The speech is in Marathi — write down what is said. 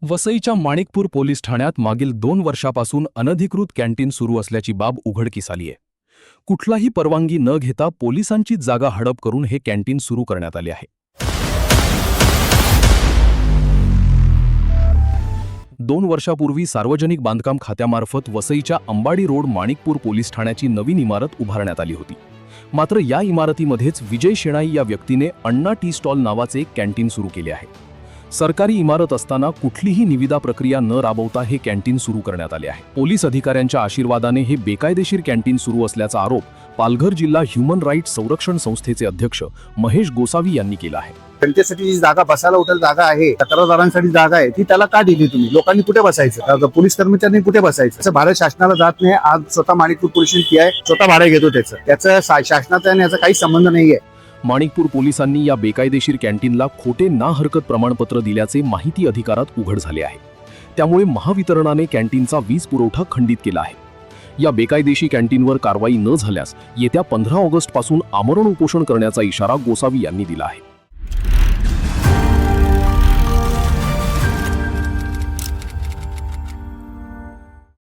वसईच्या माणिकपूर पोलीस ठाण्यात मागील 2 वर्षापासून अनधिकृत कॅन्टीन सुरू असल्याची बाब उघडकीस आली आहे। कुठलाही परवानगी न घेता पोलिसांचीच जागा हडप करून हे कॅन्टीन सुरू करण्यात आले आहे। 2 वर्षापूर्वी सार्वजनिक बांधकाम खात्यामार्फत वसईच्या अंबाडी रोड माणिकपूर पोलीस ठाण्याची नवीन इमारत उभारण्यात आली होती। मात्र या इमारतीमध्येच विजय शेणाई या व्यक्तीने अण्णा टी स्टॉल नावाचे एक कॅन्टीन सुरू केले आहे। सरकारी इमारत असताना कुठलीही निविदा प्रक्रिया न राबवता हे कॅन्टीन सुरू करण्यात आले आहे। पोलीस अधिकाऱ्यांच्या आशीर्वादाने हे बेकायदेशीर कॅन्टीन सुरू असल्याचा आरोप पालघर जिल्हा ह्युमन राईट्स संरक्षण संस्थेचे अध्यक्ष महेश गोसावी यांनी केला आहे। त्यांच्यासाठी जी जागा बसायला उठेल जागा आहे, तक्रारदारांसाठी जागा आहे, ती त्याला का दिली तुम्ही? लोकांनी कुठे बसायचं? पोलीस कर्मचाऱ्यांनी कुठे बसायचं? असं भारत शासनाला जात नाही। आज स्वतः माणिकपूर पोलीस आहे, स्वतः भाडे घेतो त्याचं शासनाचा आणि याचा काही संबंध नाहीये। माणिकपूर पोलिसांनी या बेकायदेशीर कॅन्टीनला खोटे ना हरकत प्रमाणपत्र दिल्याचे माहिती अधिकारात उघड झाले आहे। त्यामुळे महावितरणाने कॅन्टीनचा वीज पुरवठा खंडित केला आहे। या बेकायदेशीर कॅन्टीनवर कारवाई न झाल्यास येत्या 15 ऑगस्ट पासून आमरण उपोषण करण्याचा इशारा गोसावी यांनी दिला आहे।